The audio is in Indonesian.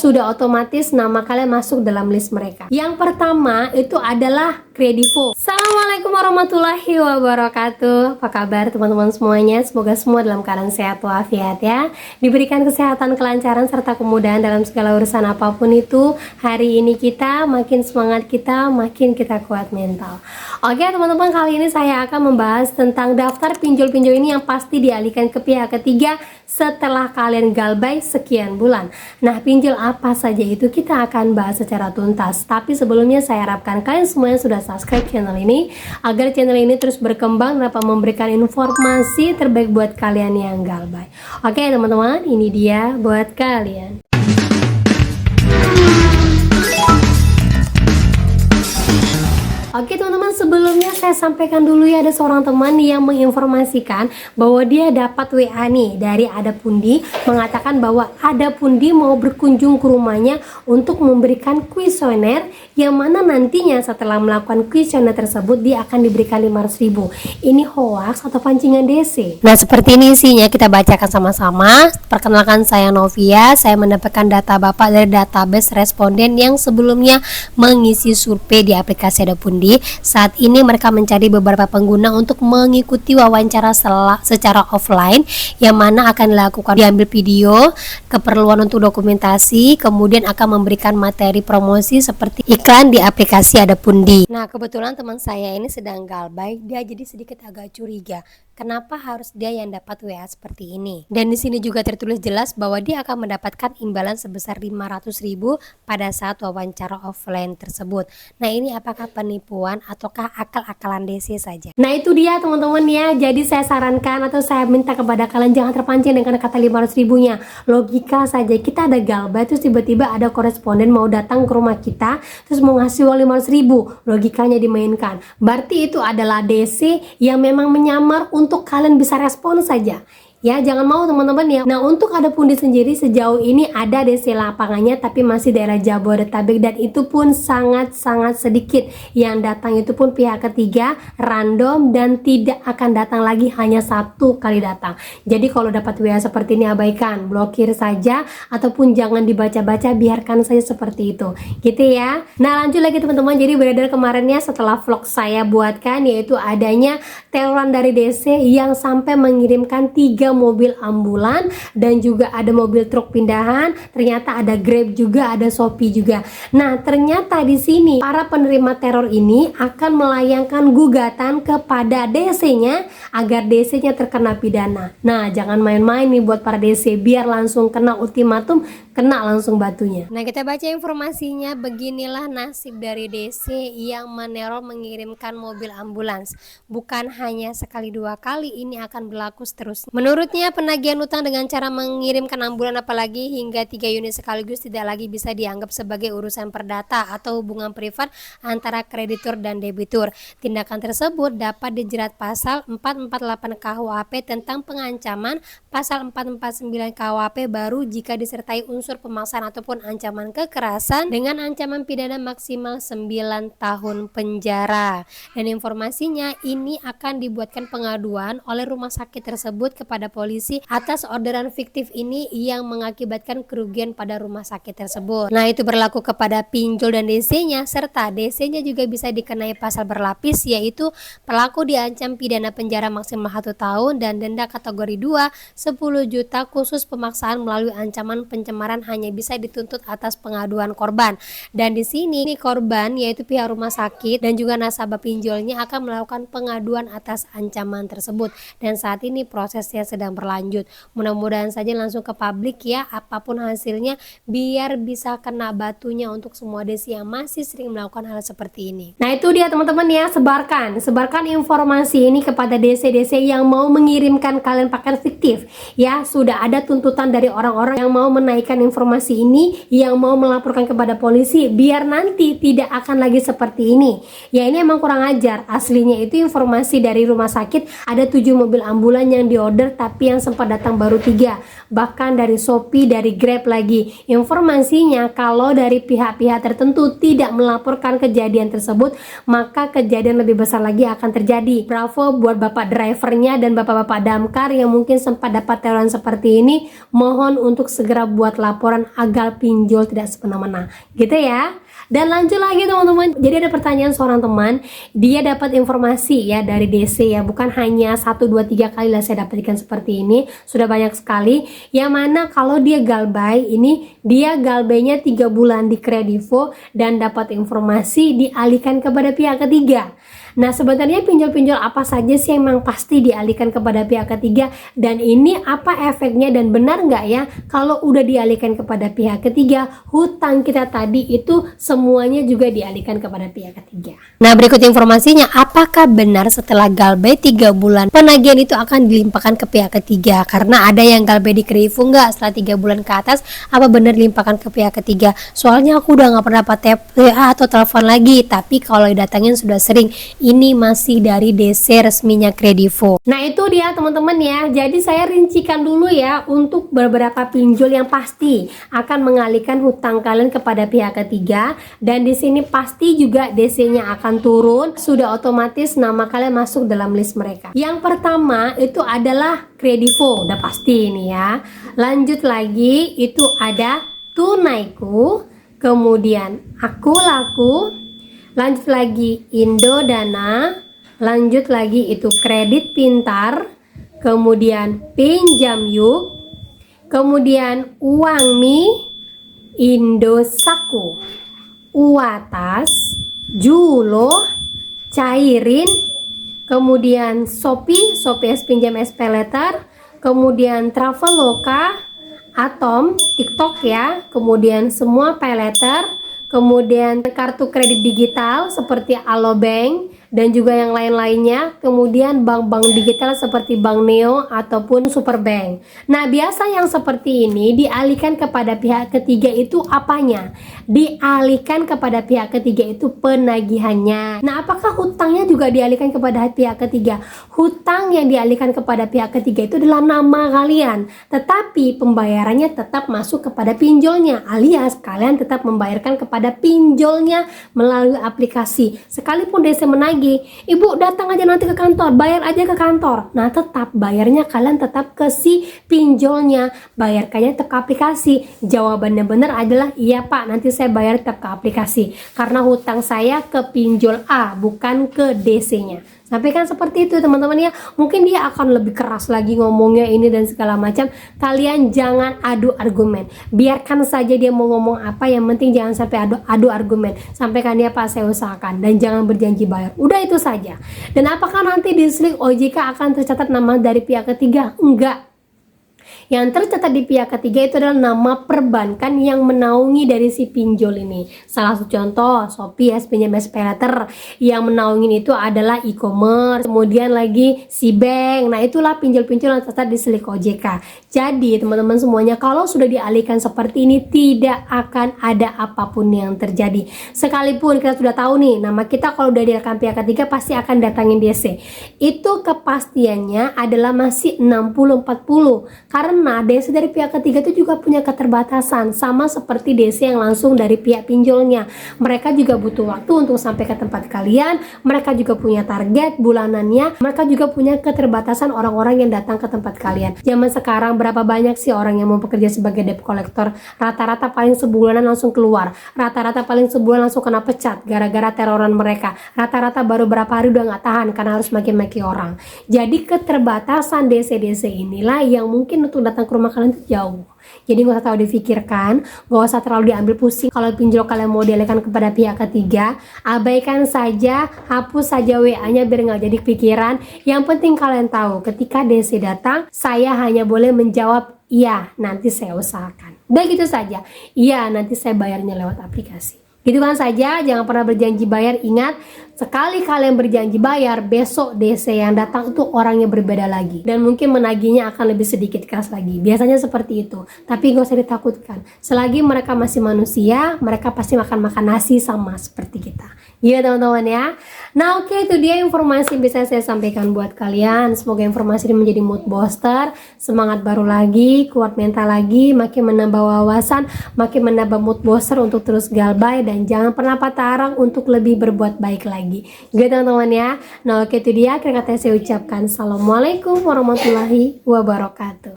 sudah otomatis nama kalian masuk dalam list mereka. Yang pertama itu adalah Kredivo. Assalamualaikum warahmatullahi wabarakatuh. Apa kabar teman-teman semuanya? Semoga semua dalam keadaan sehat walafiat ya. Diberikan kesehatan, kelancaran, serta kemudahan dalam segala urusan apapun itu. Hari ini kita makin semangat, kita makin kita kuat mental. Oke teman-teman, kali ini saya akan membahas tentang daftar pinjol-pinjol ini yang pasti dialihkan ke pihak ketiga setelah kalian galbay sekian bulan. Nah, pinjol apa saja itu kita akan bahas secara tuntas. Tapi sebelumnya saya harapkan kalian semuanya sudah subscribe channel ini agar channel ini terus berkembang dan dapat memberikan informasi terbaik buat kalian yang galbay. Oke teman-teman, ini dia buat kalian. Oke teman-teman, sebelumnya saya sampaikan dulu ya, ada seorang teman yang menginformasikan bahwa dia dapat WA nih dari Ada Pundi, mengatakan bahwa Ada Pundi mau berkunjung ke rumahnya untuk memberikan kuesioner, yang mana nantinya setelah melakukan kuesioner tersebut dia akan diberikan 500.000. Ini hoax atau pancingan DC? Nah, seperti ini isinya, kita bacakan sama-sama. Perkenalkan, saya Novia. Saya mendapatkan data Bapak dari database responden yang sebelumnya mengisi survei di aplikasi Ada Pundi. Saat ini mereka mencari beberapa pengguna untuk mengikuti wawancara secara offline, yang mana akan dilakukan diambil video, keperluan untuk dokumentasi, kemudian akan memberikan materi promosi seperti iklan di aplikasi Ada Pundi. Nah, kebetulan teman saya ini sedang galbay, dia jadi sedikit agak curiga. Kenapa harus dia yang dapat WA seperti ini? Dan di sini juga tertulis jelas bahwa dia akan mendapatkan imbalan sebesar 500.000 pada saat wawancara offline tersebut. Nah, ini apakah penipuan ataukah akal-akalan DC saja? Nah, itu dia teman-teman ya. Jadi saya sarankan atau saya minta kepada kalian jangan terpancing dengan kata 500.000-nya. Logika saja, kita ada galbay terus tiba-tiba ada koresponden mau datang ke rumah kita terus mau ngasih uang 500.000. Logikanya dimainkan. Berarti itu adalah DC yang memang menyamar untuk kalian bisa respon saja. Ya, jangan mau teman-teman ya. Nah, untuk Ada Pundi sendiri sejauh ini ada DC lapangannya tapi masih daerah Jabodetabek, dan itu pun sangat-sangat sedikit. Yang datang itu pun pihak ketiga, random, dan tidak akan datang lagi, hanya satu kali datang. Jadi kalau dapat WA seperti ini abaikan, blokir saja ataupun jangan dibaca-baca, biarkan saja seperti itu. Gitu ya. Nah, lanjut lagi teman-teman. Jadi beredar kemarinnya setelah vlog saya buatkan, yaitu adanya teroran dari DC yang sampai mengirimkan 3 mobil ambulan dan juga ada mobil truk pindahan, ternyata ada Grab juga, ada Shopee juga. Nah, ternyata di sini para penerima teror ini akan melayangkan gugatan kepada DC-nya agar DC-nya terkena pidana. Nah, jangan main-main nih buat para DC, biar langsung kena ultimatum, kena langsung batunya. Nah, kita baca informasinya. Beginilah nasib dari DC yang meneror mengirimkan mobil ambulans. Bukan hanya sekali dua kali, ini akan berlaku seterusnya. Menurutnya, penagihan utang dengan cara mengirimkan ambulan apalagi hingga 3 unit sekaligus tidak lagi bisa dianggap sebagai urusan perdata atau hubungan privat antara kreditur dan debitur. Tindakan tersebut dapat dijerat pasal 448 KUHP tentang pengancaman, pasal 449 KUHP baru jika disertai unsur pemaksaan ataupun ancaman kekerasan dengan ancaman pidana maksimal 9 tahun penjara. Dan informasinya, ini akan dibuatkan pengaduan oleh rumah sakit tersebut kepada polisi atas orderan fiktif ini yang mengakibatkan kerugian pada rumah sakit tersebut. Nah, itu berlaku kepada pinjol dan DC-nya, serta DC-nya juga bisa dikenai pasal berlapis, yaitu pelaku diancam pidana penjara maksimal 1 tahun dan denda kategori 2 10 juta, khusus pemaksaan melalui ancaman pencemaran hanya bisa dituntut atas pengaduan korban. Dan di sini korban, yaitu pihak rumah sakit dan juga nasabah pinjolnya, akan melakukan pengaduan atas ancaman tersebut. Dan saat ini prosesnya sedang berlanjut. Mudah-mudahan saja langsung ke publik ya, apapun hasilnya, biar bisa kena batunya untuk semua DC yang masih sering melakukan hal seperti ini. Nah, itu dia teman-teman ya, sebarkan informasi ini kepada DC-DC yang mau mengirimkan kalian paket fiktif ya. Sudah ada tuntutan dari orang-orang yang mau menaikkan informasi ini, yang mau melaporkan kepada polisi, biar nanti tidak akan lagi seperti ini ya. Ini emang kurang ajar. Aslinya itu informasi dari rumah sakit ada 7 mobil ambulan yang diorder, tapi yang sempat datang baru 3. bahkan dari Shopee, dari Grab lagi. Informasinya kalau dari pihak-pihak tertentu tidak melaporkan kejadian tersebut, maka kejadian lebih besar lagi akan terjadi. Bravo buat bapak drivernya dan bapak-bapak damkar yang mungkin sempat dapat teroran seperti ini. Mohon untuk segera buat laporan agar pinjol tidak semena-mena, gitu ya. Dan lanjut lagi teman-teman, jadi ada pertanyaan seorang teman, dia dapat informasi ya dari DC ya, bukan hanya 1, 2, 3 kali lah saya dapatkan seperti ini, sudah banyak sekali. Yang mana kalau dia galbay, ini dia galbaynya 3 bulan di Kredivo dan dapat informasi dialihkan kepada pihak ketiga. Nah sebenarnya pinjol-pinjol apa saja sih yang memang pasti dialihkan kepada pihak ketiga, dan ini apa efeknya dan benar nggak ya kalau udah dialihkan kepada pihak ketiga, hutang kita tadi itu semuanya juga dialihkan kepada pihak ketiga. Nah berikut informasinya, apakah benar setelah galbay 3 bulan penagihan itu akan dilimpahkan ke pihak ketiga? Karena ada yang galbay di Kredivo nggak setelah 3 bulan ke atas, apa benar dilimpahkan ke pihak ketiga? Soalnya aku udah nggak pernah dapat WA atau telepon lagi, tapi kalau didatangin sudah sering. Ini masih dari DC resminya Kredivo. Nah itu dia teman-teman ya. Jadi saya rincikan dulu ya untuk beberapa pinjol yang pasti akan mengalihkan hutang kalian kepada pihak ketiga, dan di sini pasti juga DC-nya akan turun. Sudah otomatis nama kalian masuk dalam list mereka. Yang pertama itu adalah Kredivo, udah pasti ini ya. Lanjut lagi itu ada Tunaiku, kemudian Aku Laku, lanjut lagi Indodana, lanjut lagi itu Kredit Pintar, kemudian Pinjam Yuk, kemudian Uangmi, Indosaku, Uatas, Julo, Cairin, kemudian Shopee, Shopee Pinjam SP Letter, kemudian Traveloka, Atom, TikTok ya, kemudian semua Pay Letter, kemudian kartu kredit digital seperti Alobank dan juga yang lain-lainnya, kemudian bank-bank digital seperti Bank Neo ataupun Superbank. Nah biasa yang seperti ini dialihkan kepada pihak ketiga itu apanya? Dialihkan kepada pihak ketiga itu penagihannya. Nah apakah hutangnya juga dialihkan kepada pihak ketiga? Hutang yang dialihkan kepada pihak ketiga itu adalah nama kalian, tetapi pembayarannya tetap masuk kepada pinjolnya, alias kalian tetap membayarkan kepada pinjolnya melalui aplikasi. Sekalipun DC menagih, ibu datang aja nanti ke kantor, bayar aja ke kantor, nah tetap bayarnya kalian tetap ke si pinjolnya, bayarkannya tetap ke aplikasi. Jawabannya benar adalah iya pak, nanti saya bayar tetap ke aplikasi karena hutang saya ke pinjol A bukan ke DC-nya. Sampaikan seperti itu teman-teman ya. Mungkin dia akan lebih keras lagi ngomongnya ini dan segala macam. Kalian jangan adu argumen, biarkan saja dia mau ngomong apa, yang penting jangan sampai adu argumen. Sampaikan dia pak saya usahakan, dan jangan berjanji bayar, udah itu saja. Dan apakah nanti di slip OJK akan tercatat nama dari pihak ketiga? Enggak. Yang tercatat di pihak ketiga itu adalah nama perbankan yang menaungi dari si pinjol ini. Salah satu contoh Shopee Pinjam SP Letter, yang menaungi itu adalah e-commerce, kemudian lagi si bank. Nah itulah pinjol-pinjol yang tercatat di slip OJK. Jadi teman-teman semuanya, kalau sudah dialihkan seperti ini tidak akan ada apapun yang terjadi. Sekalipun kita sudah tahu nih nama kita kalau udah dialihkan pihak ketiga pasti akan datangin DC, itu kepastiannya adalah masih 60-40, karena DC dari pihak ketiga itu juga punya keterbatasan, sama seperti DC yang langsung dari pihak pinjolnya. Mereka juga butuh waktu untuk sampai ke tempat kalian, mereka juga punya target bulanannya, mereka juga punya keterbatasan orang-orang yang datang ke tempat kalian. Zaman sekarang berapa banyak sih orang yang mau bekerja sebagai debt collector? Rata-rata paling sebulanan langsung keluar, rata-rata paling sebulan langsung kena pecat gara-gara teroran mereka, rata-rata baru berapa hari udah nggak tahan karena harus maki-maki orang. Jadi keterbatasan DC-DC inilah yang mungkin untuk datang ke rumah kalian itu jauh. Jadi gak usah terlalu difikirkan, gak usah terlalu diambil pusing. Kalau pinjol kalian mau dialihkan kepada pihak ketiga, abaikan saja, hapus saja WA-nya biar gak jadi pikiran. Yang penting kalian tahu, ketika DC datang, saya hanya boleh menjawab iya, nanti saya usahakan. Udah gitu saja, iya nanti saya bayarnya lewat aplikasi. Gitu kan saja, jangan pernah berjanji bayar. Ingat, sekali kalian berjanji bayar, besok DC yang datang itu orangnya berbeda lagi, dan mungkin menagihnya akan lebih sedikit keras lagi. Biasanya seperti itu, tapi gak usah ditakutkan. Selagi mereka masih manusia, mereka pasti makan nasi sama seperti kita. Iya teman-teman ya. Nah oke, itu dia informasi yang bisa saya sampaikan buat kalian. Semoga informasi ini menjadi mood booster, semangat baru lagi, kuat mental lagi, makin menambah wawasan, makin menambah mood booster untuk terus galbay, dan jangan pernah patah arang untuk lebih berbuat baik lagi. Gitu teman-teman ya. Nah oke, itu dia akhir kata saya ucapkan. Assalamualaikum warahmatullahi wabarakatuh.